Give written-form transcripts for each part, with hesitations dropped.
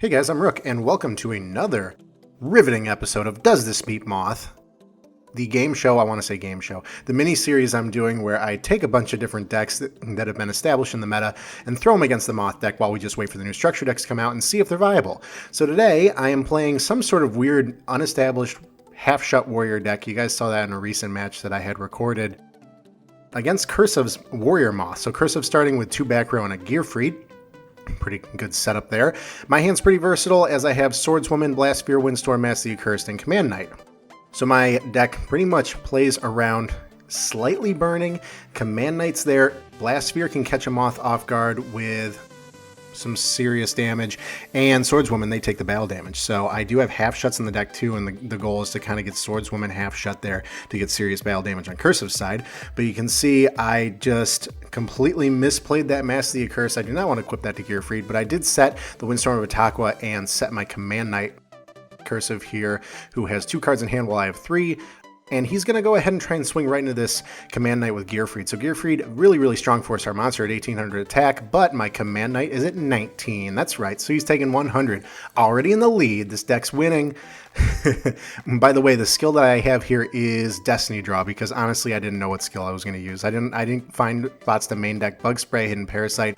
Hey guys, I'm Rook, and welcome to another riveting episode of Does This Beat Moth? The game show, the mini-series I'm doing where I take a bunch of different decks that have been established in the meta and throw them against the Moth deck while we just wait for the new structure decks to come out and see if they're viable. So today, I am playing some sort of weird, unestablished, half-shut warrior deck. You guys saw that in a recent match that I had recorded against Curseof's Warrior Moth. So Curseof starting with 2 back row and a Gearfried. Pretty good setup there. My hand's pretty versatile as I have Swordswoman, Blastsphere, Windstorm, Master the Accursed, and Command Knight. So my deck pretty much plays around slightly burning. Command Knight's there. Blastsphere can catch a Moth off guard with some serious damage, and Swordswoman, they take the battle damage. So I do have half shuts in the deck too, and the goal is to kind of get Swordswoman half shut there to get serious battle damage on Curseof's side. But you can see I just completely misplayed that Master the Accursed. I do not want to equip that to Gearfried, but I did set the Windstorm of Itaqua and set my Command Knight Curseof here, who has 2 cards in hand while I have 3. And he's going to go ahead and try and swing right into this Command Knight with Gearfried. So Gearfried, really strong 4-star monster at 1800 attack, but my Command Knight is at 19. That's right, so he's taking 100. Already in the lead, this deck's winning. By the way, the skill that I have here is Destiny Draw, because honestly I didn't know what skill I was going to use. I didn't find spots to main deck Bug Spray, Hidden Parasite.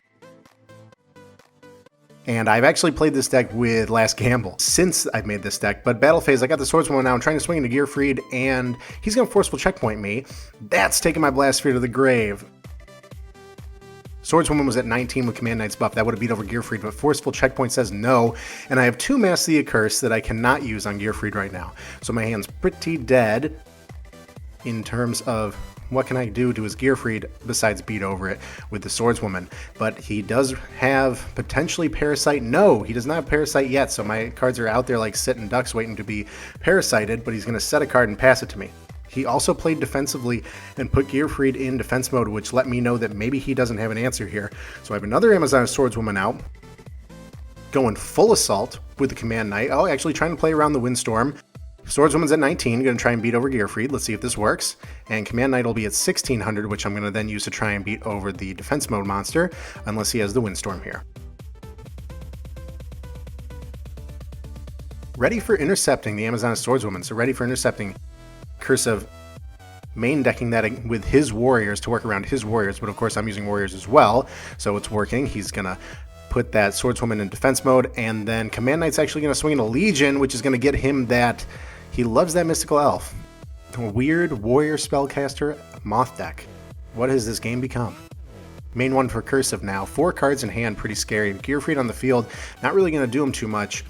And I've actually played this deck with Last Gamble since I've made this deck. But Battle Phase, I got the Swordswoman now. I'm trying to swing into Gearfried, and he's going to Forceful Checkpoint me. That's taking my Blastsphere to the grave. Swordswoman was at 19 with Command Knight's buff. That would have beat over Gearfried, but Forceful Checkpoint says no. And I have 2 Master the Accursed that I cannot use on Gearfried right now. So my hand's pretty dead in terms of what can I do to his Gearfried besides beat over it with the Swordswoman. But he does have potentially Parasite. No, he does not have Parasite yet, so my cards are out there like sitting ducks waiting to be parasited, but he's going to set a card and pass it to me. He also played defensively and put Gearfried in defense mode, which let me know that maybe he doesn't have an answer here. So I have another Amazon Swordswoman out, going full assault with the Command Knight. Oh, actually trying to play around the Windstorm. Swordswoman's at 19, going to try and beat over Gearfried. Let's see if this works. And Command Knight will be at 1600, which I'm going to then use to try and beat over the defense mode monster, unless he has the Windstorm here. Ready for intercepting the Amazon Swordswoman, so ready for intercepting Curseof, main decking that with his warriors to work around his warriors, but of course I'm using warriors as well, so it's working. He's going to put that Swordswoman in defense mode, and then Command Knight's actually going to swing into Legion, which is going to get him that. He loves that Mystical Elf. A weird warrior spellcaster Moth deck. What has this game become? Main one for Curseof now. 4 cards in hand, pretty scary. Gearfried on the field, not really going to do him too much.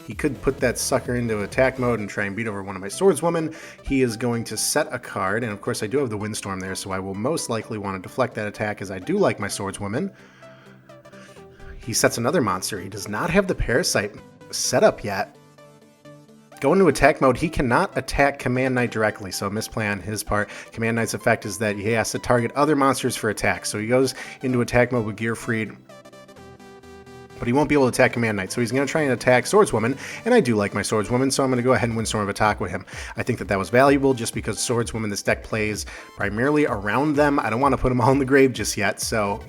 He could put that sucker into attack mode and try and beat over one of my Swordswomen. He is going to set a card, and of course I do have the Windstorm there, so I will most likely want to deflect that attack, as I do like my Swordswoman. He sets another monster. He does not have the Parasite set up yet. Go into attack mode. He cannot attack Command Knight directly, so misplay on his part. Command Knight's effect is that he has to target other monsters for attack. So he goes into attack mode with Gearfried, but he won't be able to attack Command Knight. So he's going to try and attack Swordswoman, and I do like my Swordswoman, so I'm going to go ahead and Windstorm of Itaqua with him. I think that was valuable just because Swordswoman, this deck plays primarily around them. I don't want to put them all in the grave just yet, so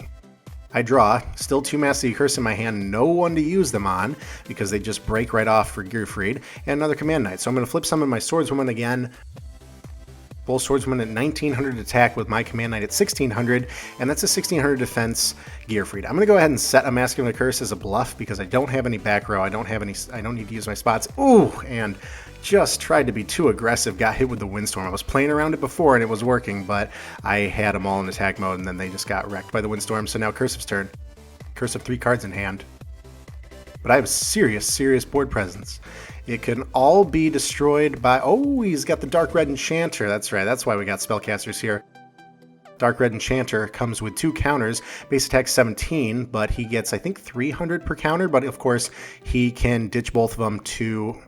I draw. Still 2 Master the Accursed in my hand, no one to use them on because they just break right off for Gearfried, and another Command Knight. So I'm going to flip summon my Swordswoman again. Full Swordswoman at 1900 attack with my Command Knight at 1600, and that's a 1600 defense Gearfried. I'm going to go ahead and set a Masculine Curse as a bluff because I don't have any back row. I don't need to use my spots. Ooh, and just tried to be too aggressive, got hit with the Windstorm. I was playing around it before and it was working, but I had them all in attack mode and then they just got wrecked by the Windstorm. So now Curseof's turn. Curseof 3 cards in hand. But I have serious board presence. It can all be destroyed by... Oh, he's got the Dark Red Enchanter. That's right, that's why we got Spellcasters here. Dark Red Enchanter comes with 2 counters, base attack 17, but he gets, I think, 300 per counter, but of course he can ditch both of them to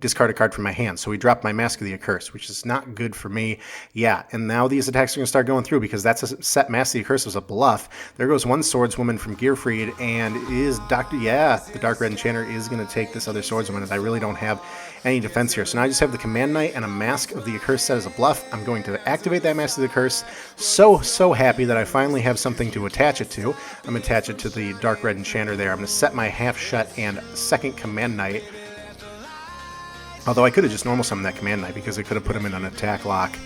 discard a card from my hand. So he dropped my Mask of the Accursed, which is not good for me. Yeah, and now these attacks are going to start going through because that's a set. Mask of the Accursed was a bluff. There goes one Swordswoman from Gearfried, and is Dr. Yeah, the Dark Red Enchanter is going to take this other Swordswoman, and I really don't have any defense here. So now I just have the Command Knight and a Mask of the Accursed set as a bluff. I'm going to activate that Mask of the Accursed. So happy that I finally have something to attach it to. I'm going to attach it to the Dark Red Enchanter there. I'm going to set my half shut and second Command Knight. Although I could have just normal summoned that Command Knight because I could have put him in an attack lock.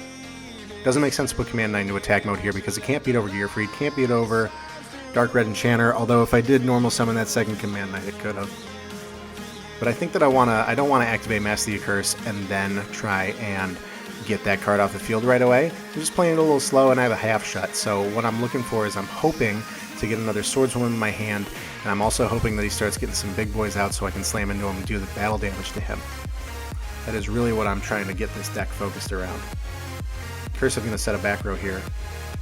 Doesn't make sense to put Command Knight into attack mode here because it can't beat over Gearfried, can't beat over Dark Red Enchanter, although if I did normal summon that second Command Knight, it could have. But I think that I don't want to activate Mask of the Accursed and then try and get that card off the field right away. I'm just playing it a little slow and I have a half shut, so what I'm looking for is I'm hoping to get another Swordswoman in my hand, and I'm also hoping that he starts getting some big boys out so I can slam into him and do the battle damage to him. That is really what I'm trying to get this deck focused around. Curseof going to set a back row here.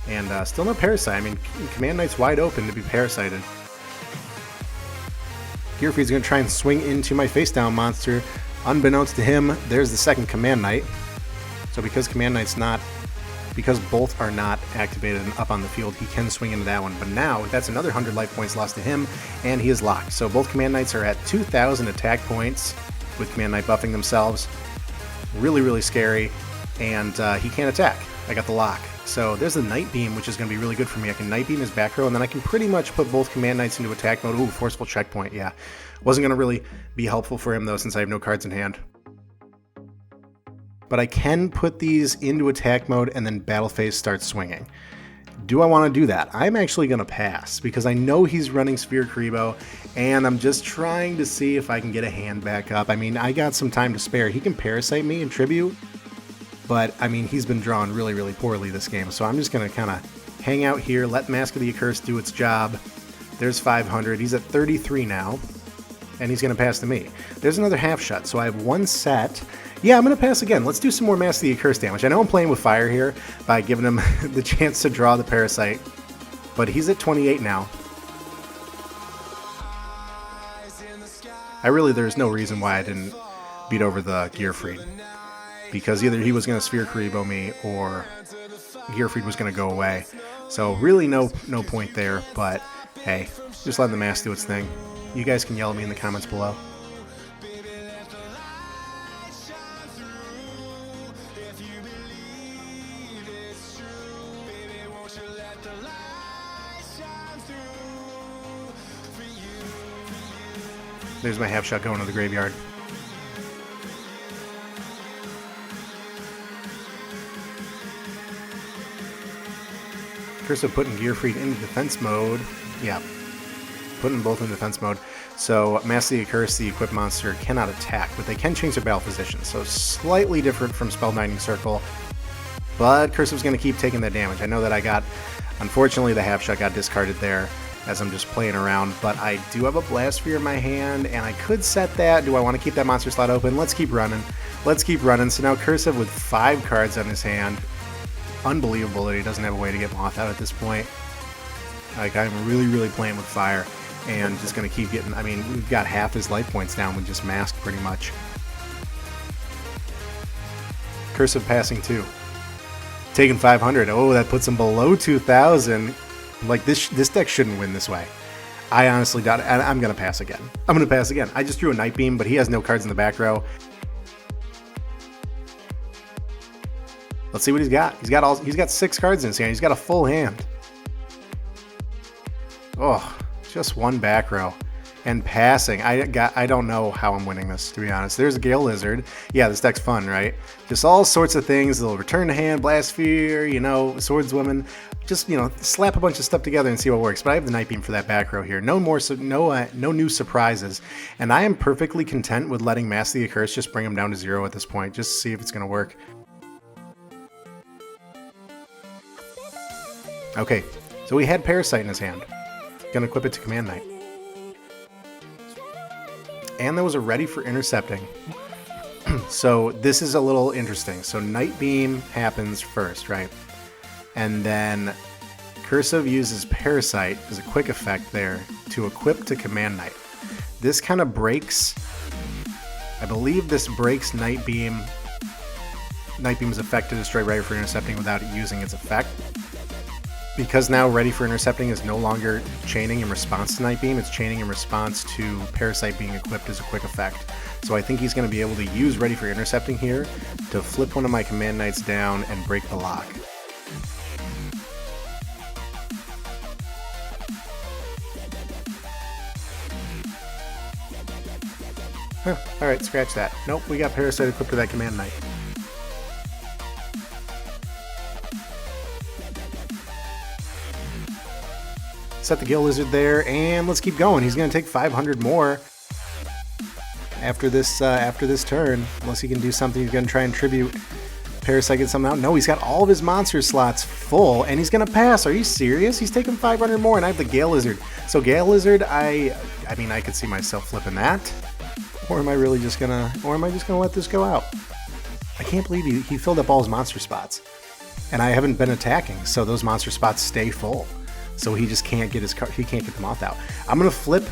And still no Parasite. I mean, Command Knight's wide open to be Parasited. Gearfried's going to try and swing into my face down monster. Unbeknownst to him, there's the second Command Knight. So because both are not activated and up on the field, he can swing into that one. But now, that's another 100 life points lost to him, and he is locked. So both Command Knights are at 2,000 attack points, with Command Knight buffing themselves. Really scary, and he can't attack. I got the lock. So there's the Night Beam, which is going to be really good for me. I can Night Beam his back row, and then I can pretty much put both Command Knights into attack mode. Ooh, Forceful Checkpoint, yeah. Wasn't going to really be helpful for him, though, since I have no cards in hand. But I can put these into attack mode, and then Battle Phase starts swinging. Do I want to do that? I'm actually going to pass, because I know he's running Sphere Kuriboh, and I'm just trying to see if I can get a hand back up. I mean, I got some time to spare. He can Parasite me in Tribute, but, I mean, he's been drawn really poorly this game, so I'm just going to kind of hang out here, let Mask of the Accursed do its job. There's 500. He's at 33 now, and he's going to pass to me. There's another half shot, so I have one set. Yeah, I'm going to pass again. Let's do some more Mask of the Accursed damage. I know I'm playing with fire here by giving him the chance to draw the Parasite, but he's at 28 now. There's no reason why I didn't beat over the Gearfried, because either he was going to Sphere Kuriboh me or Gearfried was going to go away. So really no point there, but hey, just let the Mask do its thing. You guys can yell at me in the comments below. There's my half shot going to the graveyard. Curseof putting Gearfried into defense mode. Yeah, putting both in defense mode. So Mask of the Accursed, the equipped monster, cannot attack, but they can change their battle position. So slightly different from Spellbinding Circle, but Curseof's going to keep taking that damage. I know that I got, unfortunately, the half shot got discarded there as I'm just playing around, but I do have a Blast Sphere in my hand, and I could set that. Do I want to keep that monster slot open? Let's keep running. Let's keep running. So now Curseof with 5 cards on his hand. Unbelievable that he doesn't have a way to get Moth out at this point. Like, I'm really playing with fire, and just going to keep getting, I mean, we've got half his life points down with just Mask, pretty much. Curseof passing 2. Taking 500. Oh, that puts him below 2,000. Like, this deck shouldn't win this way. I honestly doubt it. I'm going to pass again. I'm going to pass again. I just drew a Night Beam, but he has no cards in the back row. Let's see what he's got. He's got 6 cards in his hand. He's got a full hand. Oh, just one back row. And passing. I don't know how I'm winning this, to be honest. There's a Gale Lizard. Yeah, this deck's fun, right? Just all sorts of things. They'll return to hand, Blast Sphere, you know, Swordswoman. Just, you know, slap a bunch of stuff together and see what works. But I have the Night Beam for that back row here. No new surprises. And I am perfectly content with letting Mask of the Accursed just bring him down to 0 at this point. Just to see if it's going to work. Okay, so he had Parasite in his hand. Gonna equip it to Command Knight. And there was a Ready for Intercepting. So this is a little interesting. So Night Beam happens first, right? And then Curseof uses Parasite as a quick effect there to equip to Command Knight. This kind of breaks I believe this breaks Night Beam's effect to destroy Ready for Intercepting without it using its effect. Because now Ready for Intercepting is no longer chaining in response to Night Beam, it's chaining in response to Parasite being equipped as a quick effect. So I think he's going to be able to use Ready for Intercepting here to flip one of my Command Knights down and break the lock. Huh, alright, scratch that. Nope, we got Parasite equipped with that Command Knight. Set the Gill Lizard there, and let's keep going. He's going to take 500 more after this turn. Unless he can do something, he's going to try and tribute Parasite, get something out. No, he's got all of his monster slots full, and he's going to pass. Are you serious? He's taking 500 more, and I have the Gale Lizard. So Gale Lizard, I mean, I could see myself flipping that. Or am I really just going to, let this go out? I can't believe he filled up all his monster spots. And I haven't been attacking, so those monster spots stay full. So he just can't get he can't get the Moth out. I'm going to flip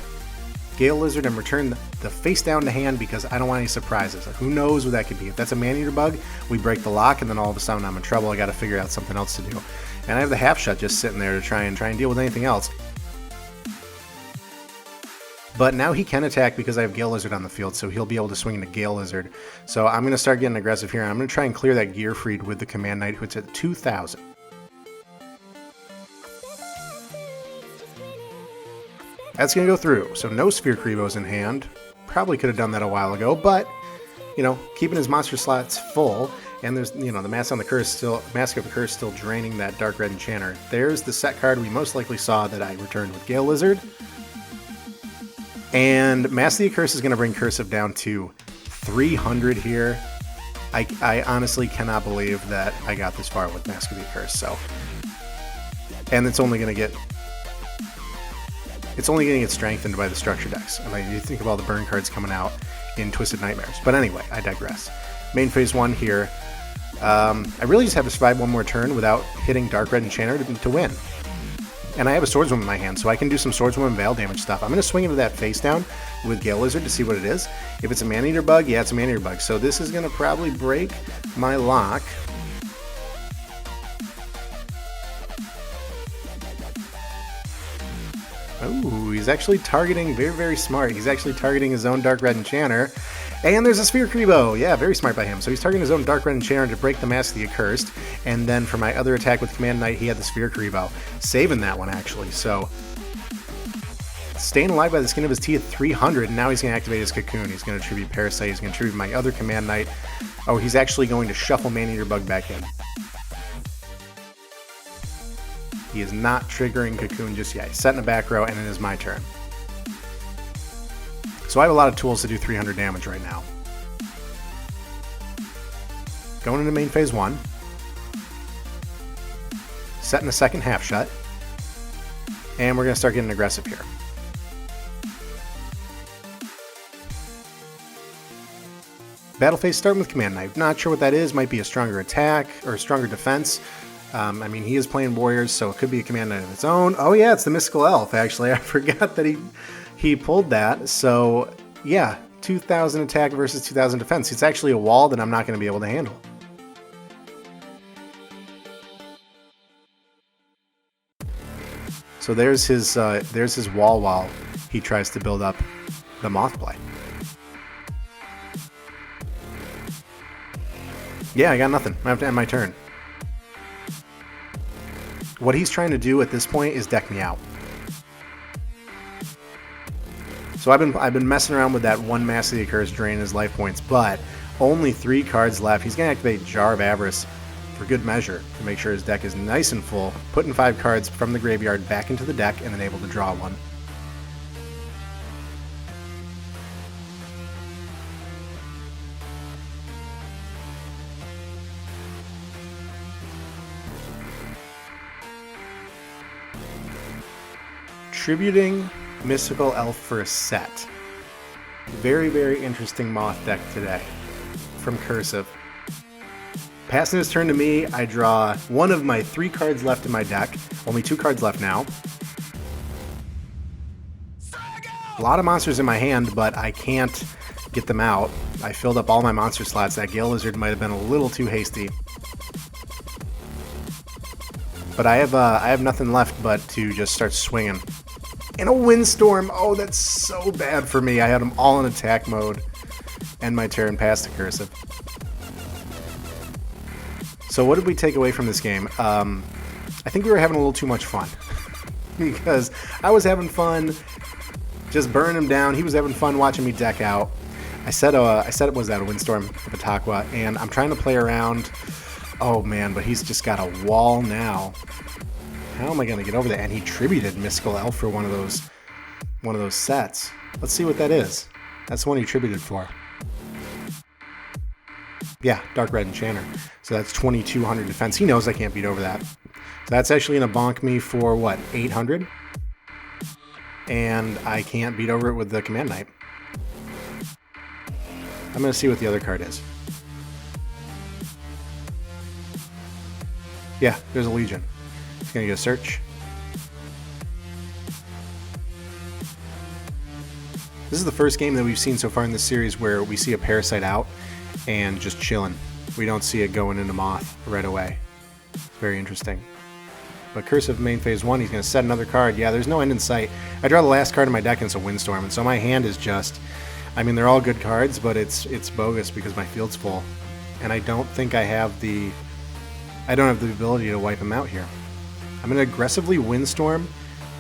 Gale Lizard and return the face down to hand because I don't want any surprises. Who knows what that could be. If that's a Man-Eater bug, we break the lock and then all of a sudden I'm in trouble. I got to figure out something else to do. And I have the half shot just sitting there to try and deal with anything else. But now he can attack because I have Gale Lizard on the field, so he'll be able to swing into Gale Lizard. So I'm going to start getting aggressive here. I'm going to try and clear that Gearfried with the Command Knight, who's at 2,000. That's going to go through, so no Sphere Creebos in hand. Probably could have done that a while ago, but, you know, keeping his monster slots full, and there's, you know, the Mask of the Curse still draining that Dark Red Enchanter. There's the set card we most likely saw that I returned with Gale Lizard. And Mask of the Curse is going to bring Cursive down to 300 here. I honestly cannot believe that I got this far with Mask of the Curse, so. And it's only going to get strengthened by the structure decks. I mean, you think of all the burn cards coming out in Twisted Nightmares. But anyway, I digress. Main phase 1 here. I really just have to survive one more turn without hitting Dark Red Enchanter to win. And I have a Swordswoman in my hand, so I can do some Swordswoman Veil damage stuff. I'm going to swing into that face down with Gale Lizard to see what it is. If it's a Man-Eater bug, yeah, it's a Man-Eater bug. So this is going to probably break my lock. Oh, he's actually targeting, very, very smart. He's actually targeting his own Dark Red Enchanter. And there's a Sphere Creebo. Yeah, very smart by him. So he's targeting his own Dark Red Enchanter to break the Mask of the Accursed. And then for my other attack with Command Knight, he had the Sphere Creebo. Saving that one, actually. So staying alive by the skin of his teeth, 300. And now he's going to activate his Cocoon. He's going to tribute Parasite. He's going to tribute my other Command Knight. Oh, he's actually going to shuffle Man-Eater Bug back in. He is not triggering Cocoon just yet. He's set in the back row, and it is my turn. So I have a lot of tools to do 300 damage right now. Going into main phase 1. Setting a second half shut. And we're going to start getting aggressive here. Battle phase starting with Command Knight. Not sure what that is. Might be a stronger attack or a stronger defense. I mean, he is playing Warriors, so it could be a Command Knight of its own. Oh yeah, it's the Mystical Elf, actually. I forgot that he pulled that. So yeah, 2,000 attack versus 2,000 defense. It's actually a wall that I'm not going to be able to handle. So there's his wall while he tries to build up the Moth play. Yeah, I got nothing. I have to end my turn. What he's trying to do at this point is deck me out. So I've been messing around with that one Mask of the Accursed drain his life points, but only 3 cards left. He's going to activate Jar of Avarice for good measure to make sure his deck is nice and full, putting 5 cards from the graveyard back into the deck and then able to draw one. Tributing Mystical Elf for a set. Very, very interesting Moth deck today from Cursive. Passing his turn to me, I draw one of my 3 cards left in my deck. Only 2 cards left now. A lot of monsters in my hand, but I can't get them out. I filled up all my monster slots. That Gale Lizard might have been a little too hasty. But I have nothing left but to just start swinging. And a Windstorm! Oh, that's so bad for me. I had them all in attack mode. End my turn past the cursive. So what did we take away from this game? I think we were having a little too much fun. Because I was having fun just burning him down. He was having fun watching me deck out. I said it was that a Windstorm of Atakwa, and I'm trying to play around. Oh man, but he's just got a wall now. How am I going to get over that? And he tributed Mystical Elf for one of those sets. Let's see what that is. That's the one he tributed for. Yeah, Dark Red Enchanter. So that's 2200 defense. He knows I can't beat over that. So that's actually going to bonk me for, what, 800? And I can't beat over it with the Command Knight. I'm going to see what the other card is. Yeah, there's a Legion. It's going to get a search. This is the first game that we've seen so far in this series where we see a Parasite out and just chilling. We don't see it going into Moth right away. It's very interesting. But Curseof main phase 1, he's going to set another card. Yeah, there's no end in sight. I draw the last card in my deck and it's a Windstorm, and so my hand is just... I mean, they're all good cards, but it's bogus because my field's full. And I don't think I have the... I don't have the ability to wipe him out here. I'm going to aggressively Windstorm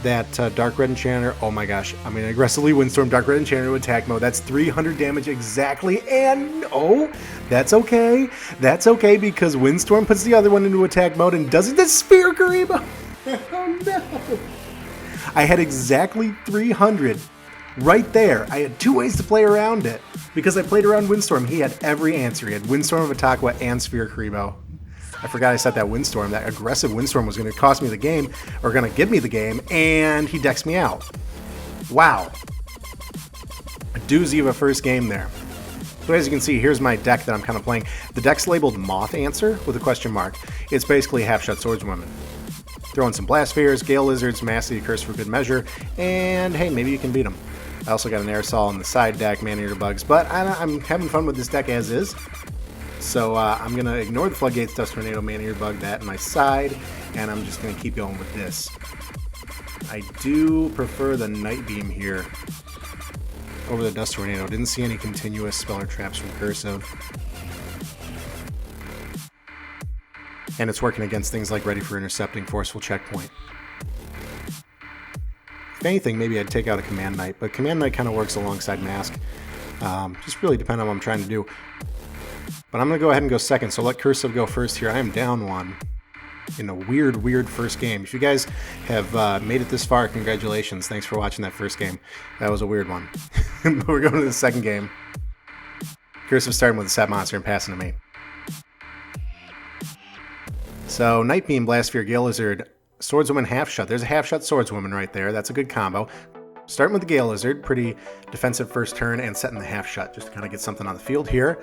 that Dark Red Enchanter. Oh my gosh. I'm going to aggressively Windstorm Dark Red Enchanter to attack mode. That's 300 damage exactly. And oh, that's okay. That's okay because Windstorm puts the other one into attack mode and doesn't the Sphere Karibo. Oh no. I had exactly 300 right there. I had two ways to play around it because I played around Windstorm. He had every answer. He had Windstorm of Atakwa and Sphere Karibo. I forgot I set that Windstorm. That aggressive Windstorm was going to cost me the game, or going to give me the game, and he decks me out. Wow. A doozy of a first game there. So as you can see, here's my deck that I'm kind of playing. The deck's labeled Moth Answer with a question mark. It's basically half-shot Swordswoman. Throw in some Blast Spheres, Gale Lizards, Massey Curse for good measure, and hey, maybe you can beat them. I also got an Aerosol in the side deck, Man-Eater Bugs, but I'm having fun with this deck as is. So I'm going to ignore the Floodgates, Dust Tornado, Man-Eater Bug, that in my side, and I'm just going to keep going with this. I do prefer the Night Beam here over the Dust Tornado. Didn't see any continuous Speller Traps from Curseof. And it's working against things like Ready for Intercepting, Forceful Checkpoint. If anything, maybe I'd take out a Command Knight, but Command Knight kind of works alongside Mask. Just really depending on what I'm trying to do. But I'm going to go ahead and go second, so let Curseof go first here. I am down one in a weird first game. If you guys have made it this far, congratulations. Thanks for watching that first game. That was a weird one. But we're going to the second game. Curseof starting with a set monster and passing to me. So Night Beam, Blast Sphere, Gale Lizard, Swordswoman, half shot. There's a half shot Swordswoman right there. That's a good combo. Starting with the Gale Lizard, pretty defensive first turn, and setting the half shot just to kind of get something on the field here.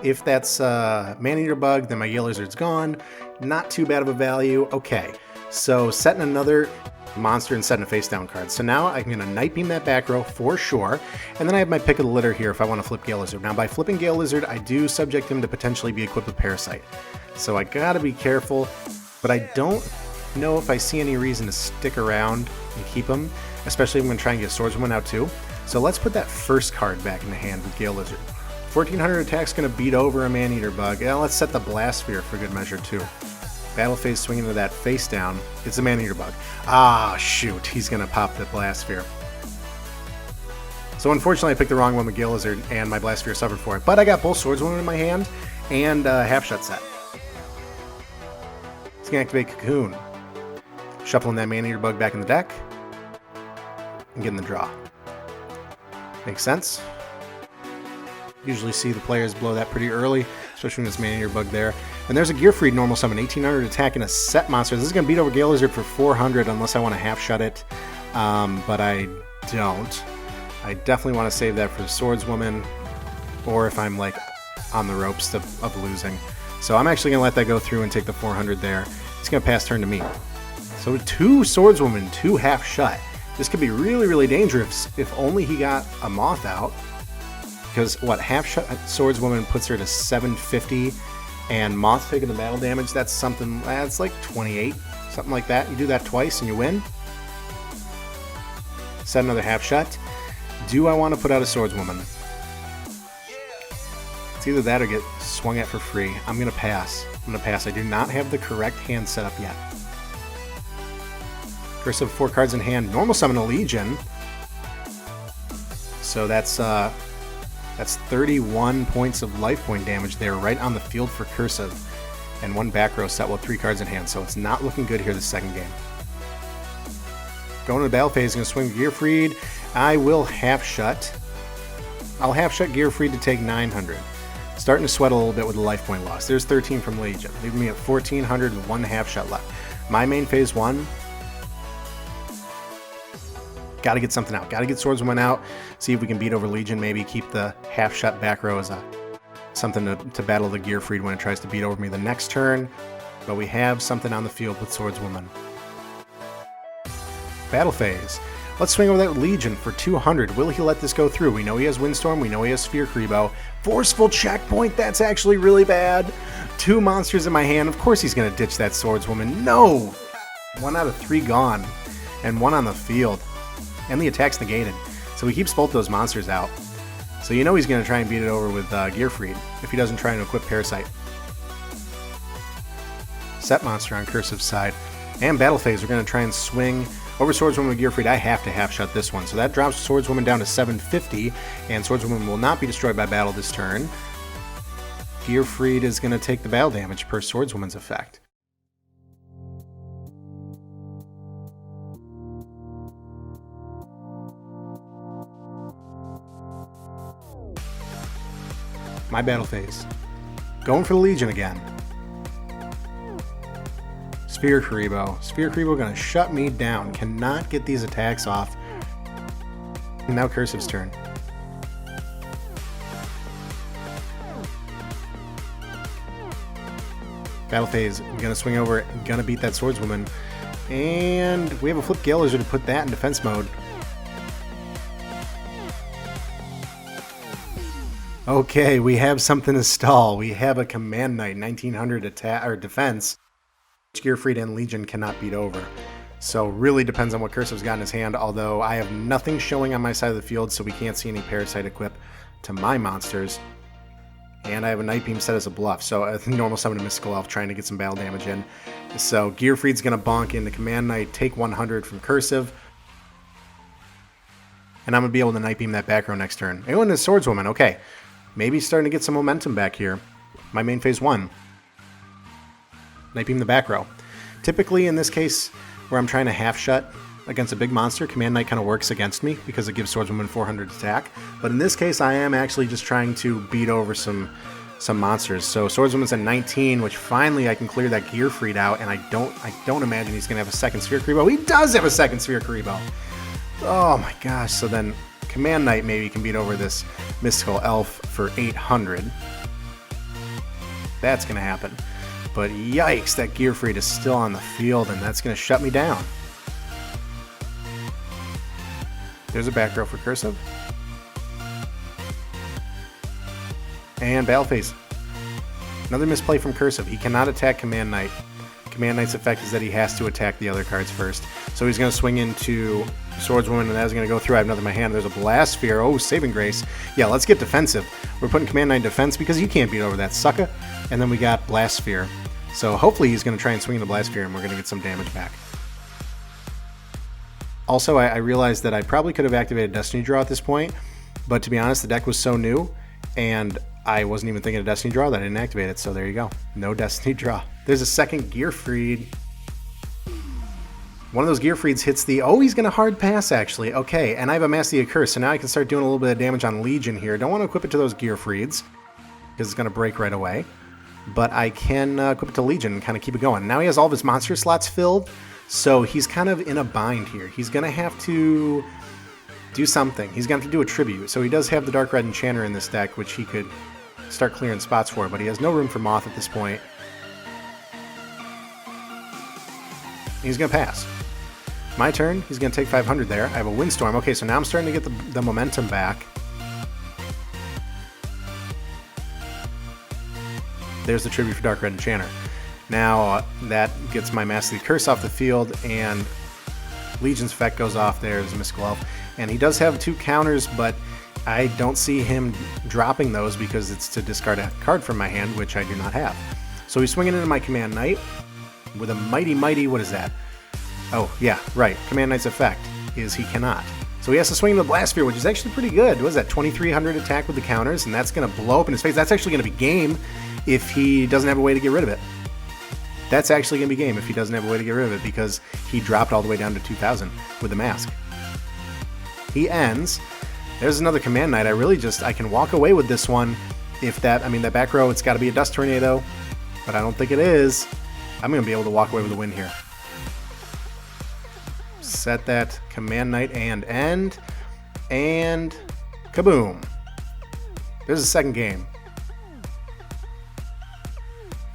If that's Man-Eater Bug, then my Gale Lizard's gone. Not too bad of a value. Okay, so setting another monster and setting a face down card. So now I'm going to Night Beam that back row for sure. And then I have my pick of the litter here if I want to flip Gale Lizard. Now by flipping Gale Lizard, I do subject him to potentially be equipped with Parasite. So I gotta be careful, but I don't know if I see any reason to stick around and keep him, especially if I'm going to try and get Swordswoman out too. So let's put that first card back in the hand with Gale Lizard. 1400 attack's going to beat over a Man-Eater Bug. Yeah, let's set the Blast Sphere for good measure too. Battle phase swinging to that face down. It's a Man-Eater Bug. Ah, shoot. He's going to pop the Blast Sphere. So unfortunately I picked the wrong one with Gale Lizard and my Blast Sphere suffered for it. But I got both Swordswoman in my hand and half shot set. He's going to activate Cocoon. Shuffling that Man-Eater Bug back in the deck. And getting the draw. Makes sense. Usually see the players blow that pretty early, especially when it's Man-Eater Bug there. And there's a Gearfried normal summon, 1800 attack and a set monster. This is going to beat over Gale Lizard for 400 unless I want to half shut it, but I don't. I definitely want to save that for the Swordswoman, or if I'm like on the ropes of losing. So I'm actually going to let that go through and take the 400 there. It's going to pass turn to me. So 2 Swordswoman, 2 half shut. This could be really dangerous if only he got a Moth out. Because what, half shot swordswoman puts her to 750, and Moth taking the battle damage, that's something, that's like 28, something like that. You do that twice and you win. Set another half shot. Do I want to put out a swordswoman? It's either that or get swung at for free. I'm going to pass. I do not have the correct hand set up yet. Cursive 4 cards in hand. Normal summon a Legion. So that's 31 points of life point damage there right on the field for Cursive. And 1 back row set with 3 cards in hand. So it's not looking good here this second game. Going to the battle phase, going to swing Gearfried. I will half shut. I'll half shut Gearfried to take 900. Starting to sweat a little bit with the life point loss. There's 13 from Legion, leaving me at 1400 and 1 half shut left. My main phase 1. Got to get something out. Got to get Swordswoman out. See if we can beat over Legion. Maybe keep the half shut back row as something to battle the Gearfried when it tries to beat over me the next turn. But we have something on the field with Swordswoman. Battle phase. Let's swing over that Legion for 200. Will he let this go through? We know he has Windstorm. We know he has Sphere Kribo. Forceful checkpoint. That's actually really bad. 2 monsters in my hand. Of course he's going to ditch that Swordswoman. No! 1 out of 3 gone. And 1 on the field. And the attack's negated. So he keeps both those monsters out. So you know he's going to try and beat it over with Gearfried if he doesn't try and equip Parasite. Set monster on Cursive's side. And battle phase, we're going to try and swing over Swordswoman with Gearfried. I have to half shut this one. So that drops Swordswoman down to 750. And Swordswoman will not be destroyed by battle this turn. Gearfried is going to take the battle damage per Swordswoman's effect. My battle phase. Going for the Legion again. Sphere Kribo. Sphere Kribo gonna shut me down. Cannot get these attacks off. And now Cursive's turn. Battle phase. I'm gonna swing over. Gonna beat that Swordswoman. And we have a Flip Gale Lizard to put that in defense mode. Okay, we have something to stall. We have a Command Knight, 1900 attack or defense, which Gearfried and Legion cannot beat over. So really depends on what Cursive's got in his hand, although I have nothing showing on my side of the field, so we can't see any Parasite equip to my monsters. And I have a Night Beam set as a bluff, so a normal summon a Mystical Elf trying to get some battle damage in. So Gearfried's going to bonk into Command Knight, take 100 from Cursive. And I'm going to be able to Night Beam that back row next turn. Anyone is Swordswoman, okay. Maybe starting to get some momentum back here. My main phase 1. Night Beam the back row. Typically in this case, where I'm trying to half shut against a big monster, Command Knight kind of works against me because it gives Swordswoman 400 attack. But in this case, I am actually just trying to beat over some monsters. So Swordswoman's at 19, which finally I can clear that Gearfried out, and I don't imagine he's going to have a second Sphere Kribo. He does have a second Sphere Kribo. Oh my gosh. So then Command Knight maybe can beat over this Mystical Elf for 800. That's going to happen. But yikes, that Gearfried is still on the field, and that's going to shut me down. There's a back row for Cursive. And battle phase. Another misplay from Cursive. He cannot attack Command Knight. Command Knight's effect is that he has to attack the other cards first. So he's going to swing into Swordswoman, and that's going to go through. I have nothing in my hand. There's a Blast Sphere. Oh, Saving Grace. Yeah, let's get defensive. We're putting Command Knight in defense because you can't beat over that sucker. And then we got Blast Sphere. So hopefully he's going to try and swing into Blast Sphere, and we're going to get some damage back. Also, I realized that I probably could have activated Destiny Draw at this point, but to be honest, the deck was so new, and I wasn't even thinking of Destiny Draw that I didn't activate it, so there you go. No Destiny Draw. There's a second Gearfried. One of those Gearfrieds hits the... Oh, he's going to hard pass, actually. Okay, and I have a Mastery of Curse, so now I can start doing a little bit of damage on Legion here. Don't want to equip it to those Gearfrieds, because it's going to break right away. But I can equip it to Legion and kind of keep it going. Now he has all of his monster slots filled, so he's kind of in a bind here. He's going to have to do something. He's going to have to do a tribute. So he does have the Dark Red Enchanter in this deck, which he could start clearing spots for, but he has no room for Moth at this point. He's going to pass. My turn. He's going to take 500 there. I have a Windstorm. Okay, so now I'm starting to get the momentum back. There's the tribute for Dark Red Enchanter. Now that gets my Master of the Curse off the field, and Legion's effect goes off. There's Mystical Elf, and he does have 2 counters, but I don't see him dropping those because it's to discard a card from my hand, which I do not have. So he's swinging into my Command Knight with a mighty, what is that? Oh, yeah, right. Command Knight's effect is he cannot. So he has to swing into the Blast Sphere, which is actually pretty good. What is that, 2300 attack with the counters, and that's going to blow up in his face. That's actually going to be game if he doesn't have a way to get rid of it. That's actually going to be game if he doesn't have a way to get rid of it, because he dropped all the way down to 2000 with the mask. He ends. There's another Command Knight. I can walk away with this one if that back row, it's got to be a Dust Tornado, but I don't think it is. I'm going to be able to walk away with a win here. Set that Command Knight and end, and kaboom. There's a second game.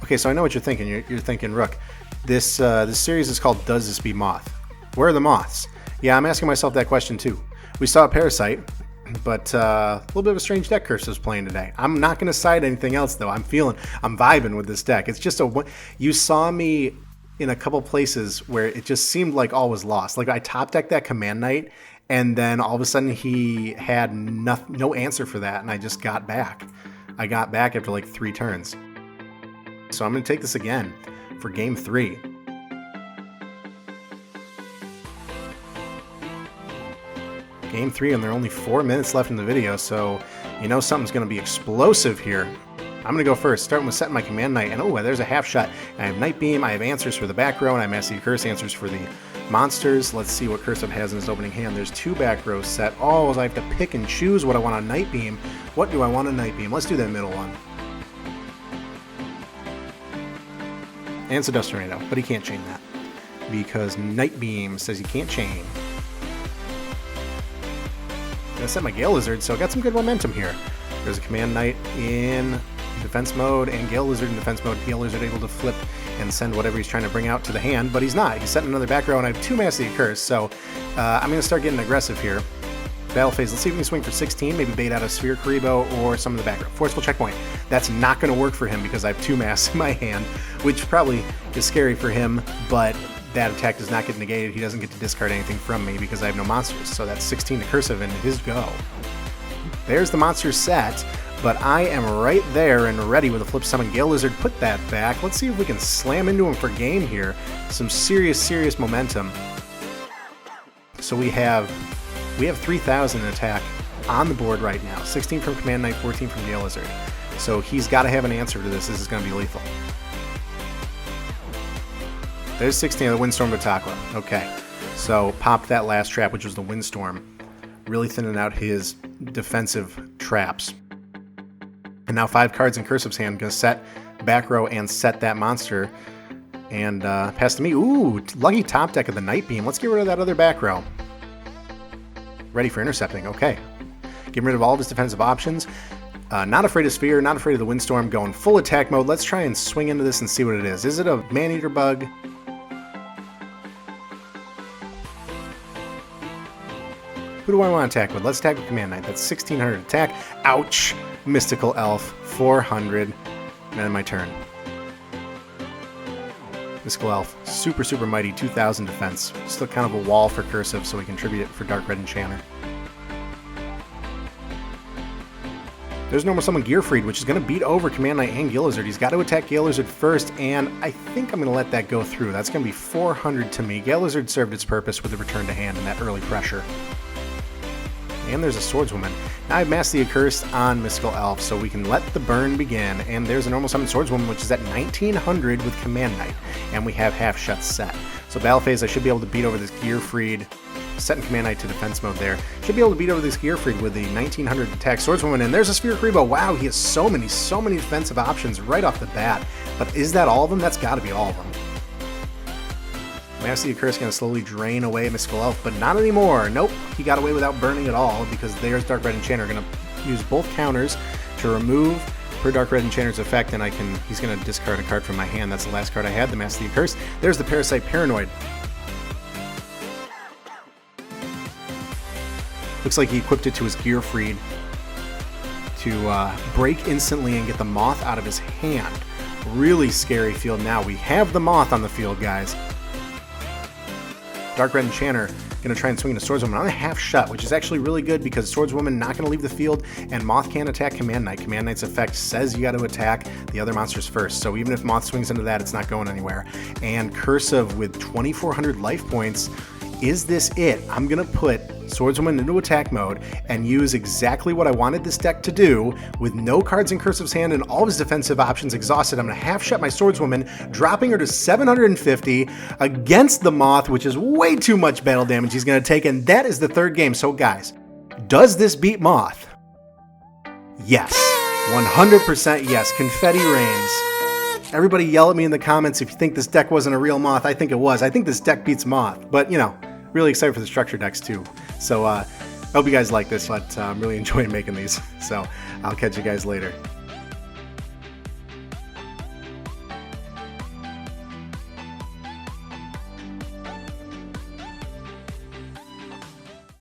Okay, so I know what you're thinking. You're thinking, Rook, this series is called Does This Beat Moth? Where are the moths? Yeah, I'm asking myself that question too. We saw a Parasite, but a little bit of a strange deck Curse is playing today. I'm not going to side anything else though. I'm vibing with this deck. It's just you saw me in a couple places where it just seemed like all was lost. Like I top decked that Command Knight, and then all of a sudden he had no answer for that, and I just got back. I got back after like 3 turns. So I'm going to take this again for game 3. Game 3, and there are only 4 minutes left in the video, so you know something's going to be explosive here. I'm going to go first, starting with setting my Command Knight, and oh, there's a half shot. I have Night Beam, I have answers for the back row, and I have Master of the Curse answers for the monsters. Let's see what curseof has in his opening hand. There's 2 back rows set. Oh, I have to pick and choose what I want on Night Beam. What do I want on Night Beam? Let's do that middle one. And it's a Dust Tornado, but he can't chain that because Night Beam says he can't chain. I'm going to set my Gale Lizard, so I got some good momentum here. There's a Command Knight in defense mode and Gale Lizard in defense mode. Gale Lizard able to flip and send whatever he's trying to bring out to the hand, but he's not. He's setting another back row, and I have 2 Master of the Curse, so I'm going to start getting aggressive here. Battle phase. Let's see if we can swing for 16, maybe bait out a Sphere Karibo or some of the back row. Forceful Checkpoint. That's not going to work for him because I have 2 masks in my hand, which probably is scary for him, but that attack does not get negated. He doesn't get to discard anything from me because I have no monsters, so that's 16 to cursive and his go. There's the monster set, but I am right there and ready with a Flip Summon Gale Lizard. Put that back. Let's see if we can slam into him for game here. Some serious momentum. So we have 3,000 in attack on the board right now. 16 from Command Knight, 14 from Gale Lizard. So he's got to have an answer to this. This is going to be lethal. There's 16 of the Windstorm Batakla. Okay, so popped that last trap, which was the Windstorm, really thinning out his defensive traps. And now 5 cards in Cursive's hand. Going to set back row and set that monster. And pass to me. Ooh, lucky top deck of the Night Beam. Let's get rid of that other back row. Ready for intercepting. Okay. Getting rid of all of his defensive options. Not afraid of Sphere, not afraid of the Windstorm. Going full attack mode. Let's try and swing into this and see what it is. Is it a Man-Eater bug? Who do I want to attack with? Let's attack with Command Knight. That's 1600 attack. Ouch! Mystical Elf, 400. And then my turn. Mystical Elf, super mighty, 2000 defense. Still kind of a wall for cursive, so we can tribute it for Dark Red Enchanter. There's normal summon Gearfried, which is going to beat over Command Knight and Gale Lizard. He's got to attack Gale Lizard first, and I think I'm going to let that go through. That's going to be 400 to me. Gale Lizard served its purpose with the return to hand and that early pressure. And there's a Swordswoman. Now I have Master of the Curse on Mystical Elf, so we can let the burn begin. And there's a normal summon Swordswoman, which is at 1900 with Command Knight. And we have half shots set. So battle phase, I should be able to beat over this Gearfried. Setting Command Knight to defense mode there. Should be able to beat over this Gearfried with the 1900 attack Swordswoman. And there's a Sphere Karibo. Wow, he has so many defensive options right off the bat. But is that all of them? That's got to be all of them. Master of the Curse is going to slowly drain away Mystical Elf, but not anymore. Nope, he got away without burning at all because there's Dark Red Enchanter. Going to use both counters to remove her Dark Red Enchanter's effect, and he's going to discard a card from my hand. That's the last card I had, the Master of the Curse. There's the Parasite Paranoid. Looks like he equipped it to his Gearfried to break instantly and get the Moth out of his hand. really scary field now. We have the Moth on the field, guys. Dark Red Enchanter going to try and swing into Swordswoman on a half shot, which is actually really good because Swordswoman not going to leave the field, and Moth can't attack Command Knight. Command Knight's effect says you got to attack the other monsters first, so even if Moth swings into that, it's not going anywhere. And Cursive with 2,400 life points. Is this it? I'm going to put Swordswoman into attack mode and use exactly what I wanted this deck to do with no cards in Cursive's hand and all of his defensive options exhausted. I'm going to half shut my Swordswoman, dropping her to 750 against the Moth, which is way too much battle damage he's going to take, and that is the third game. So guys, does this beat Moth? Yes. 100% yes. Confetti rains. Everybody yell at me in the comments if you think this deck wasn't a real Moth. I think it was. I think this deck beats Moth, but you know, really excited for the structure decks too. So I hope you guys like this, but I'm really enjoying making these. So I'll catch you guys later.